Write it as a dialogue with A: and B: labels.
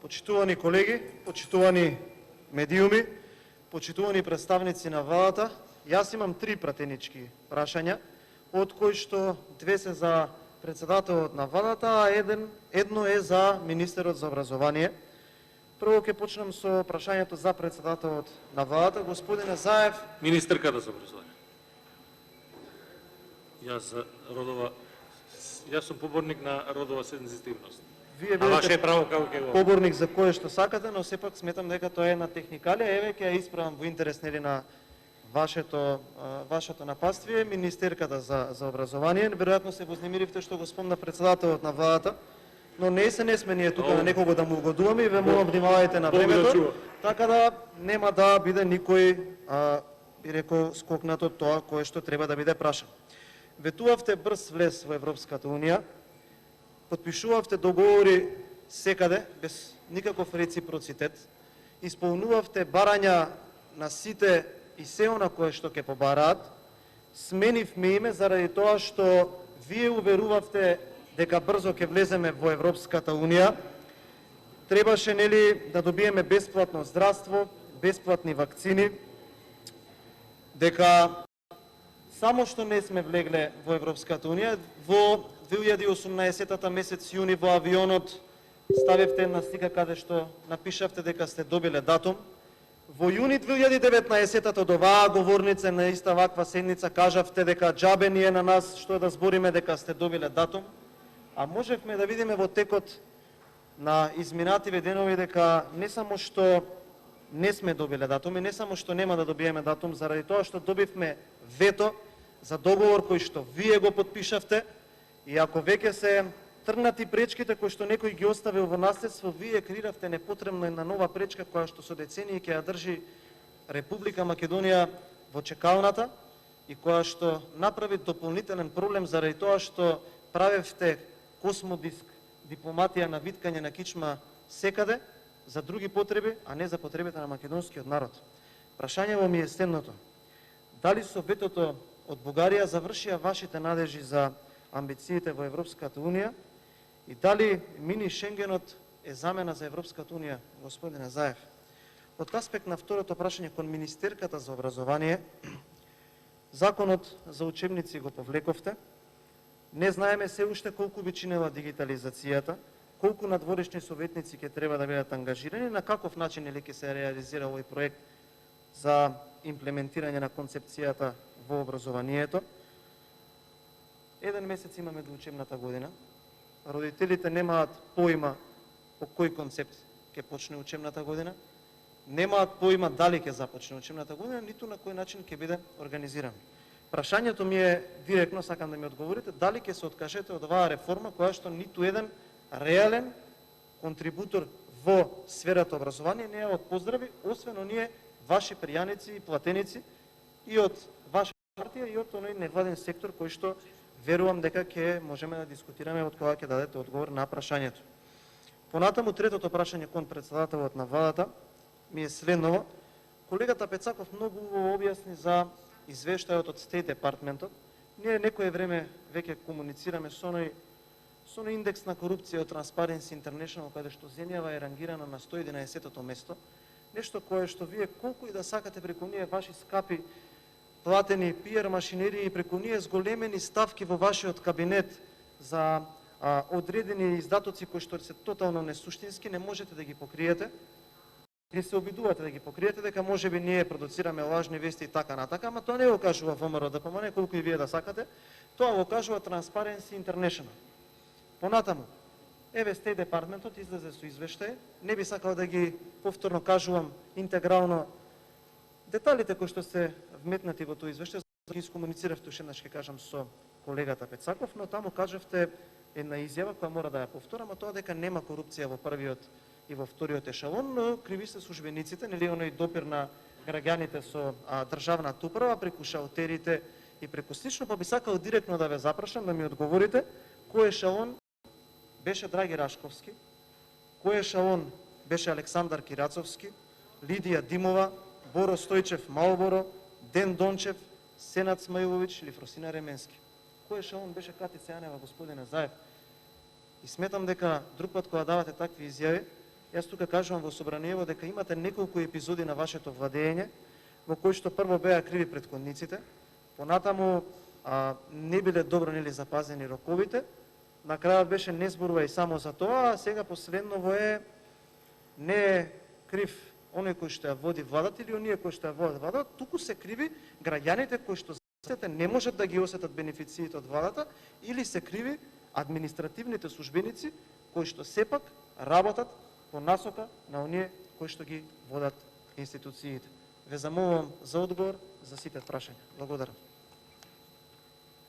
A: Почитувани колеги, почитувани медиуми, почитувани представници на владата, јас имам 3 пратенички прашања, од кои што 2 се за председателот на владата, а едно е за министерот за образование. Прво ќе почнам со прашањето за председателот на владата, господине Заев.
B: Министерката за образование. Јас сум поборник на родова сензитивност.
A: Вие
B: ваше право како ќе го
A: поборник за кое што сакате, но сепак сметам дека тоа е една техникалија. Еве ќе ја исправам во интерес на вашето нападствие. Министерката за образование, веројатно се вознемиривте што го спомна председателот на владата, но не сме ние тука на некого да му угодуваме и ве молам внимавајте на времето, така да нема да биде никој би рекол скокнат од тоа кое што треба да биде прашан. Ветувавте брз влез во Европската унија, потпишувавте договори секаде без никаков реципроцитет, исполнувавте барања на сите и се она кое што ќе побараат. Сменивме име заради тоа што вие уверувавте дека брзо ќе влеземе во Европската унија. Требаше да добиеме бесплатно здравство, бесплатни вакцини, дека само што не сме влегле во Европската унија, во 2018 месец јуни во авионот ставивте една слика каде што напишавте дека сте добиле датум. Во јуни 2019 од оваа говорница на иста ваква седница кажавте дека џабе ни е на нас што да збориме дека сте добиле датум, а можевме да видиме во текот на изминативе денови дека не само што не сме добиле датум и не само што нема да добиеме датум заради тоа што добивме вето за договор кој што вие го потпишавте, и ако веќе се трнати пречките кои што некој ги оставил во наследство, вие креиравте непотребно една нова пречка која што со децении ќе ја држи Република Македонија во чекалната и која што направи дополнителен проблем заради тоа што правевте космодиск дипломатија на виткање на кичма секаде за други потреби, а не за потребите на македонскиот народ. Прашањето ми е следното: дали со ветото од Бугарија завршија вашите надежи за амбициите во Европската унија и дали мини Шенгенот е замена за Европската унија, господине Заев? Од аспект на второто прашање кон министерката за образование, законот за учебници го повлековте. Не знаеме се уште колку би чинела дигитализацијата, колку надворешни советници ќе треба да бидат ангажирани, на каков начин ќе се реализира овој проект за имплементирање на концепцијата во образованието. 1 месец имаме до учебната година. Родителите немаат поима по кој концепт ќе почне учебната година, немаат поима дали ќе започне учебната година, ниту на кој начин ќе биде организиран. Прашањето ми е директно, сакам да ми одговорите, дали ќе се откажете од оваа реформа која што ниту еден реален контрибутор во сферата образование не ја од поздрави, освен оние ваши пријаници и платеници и од ваша партија и од оној невладен сектор кој што верувам дека ќе можеме да дискутираме од кога ќе дадете одговор на прашањето. Понатаму третото прашање кон председателот на владата ми е следново. Колегата Пецаков многу објасни за извештајот од State Department-от. Ние некое време веќе комуницираме со оној индекс на корупција од Transparency International, каде што земјава е рангирана на 111-тото место. Нешто кое што вие колку и да сакате преку ние ваши скапи платени PR машинерии и преку ние зголемени ставки во вашиот кабинет за одредени издатоци кои што се тотално несуштински, не можете да ги покриете. И се обидувате да ги покриете дека можеби ние продуцираме лажни вести и така натака, ама тоа не го кажува ВМРО ДПМН, колку и вие да сакате, тоа го кажува Transparency International. Понатаму, еве State Department-от излезе со извештај, не би сакал да ги повторно кажувам интегрално деталите кои што се вметнати во тој извештај, за да ги искомунициравте уште еднаш, ќе кажам, со колегата Пецаков, но таму кажавте една изјава која мора да ја повторам, а тоа дека нема корупција во првиот и во вториот ешалон, но криви се службениците, нели оној допир на граѓаните со државната управа преку шалтерите и преку слично, па би сакал директно да ве запрашам да ми одговорите кој ешалон беше Драги Рашковски, кој ешалон беше Александар Кирацовски, Лидија Димова, Боро Стојчев Малборо, Ден Дончев, Сенат Смаиловиќ или Фросина Ременски. Кој ешалон беше Катица Јанева, господине Заев? И сметам дека друг пат кога давате такви изјави, Јас тука кажувам во Собраниево дека имате неколку епизоди на вашето владење во кои што прво беа криви претходниците, понатаму не биле добро нели запазени роковите, на крајот беше не зборува и само за тоа, а сега последново е не е крив оној кој што ја води владата или оние кои што ја водат владата, туку се криви граѓаните кои што не можат да ги осетат бенефициите од владата или се криви административните службеници кои што сепак работат по насока на оние кои што ги водат институциите. Ве замолувам за одговор за сите прашања. Благодарам.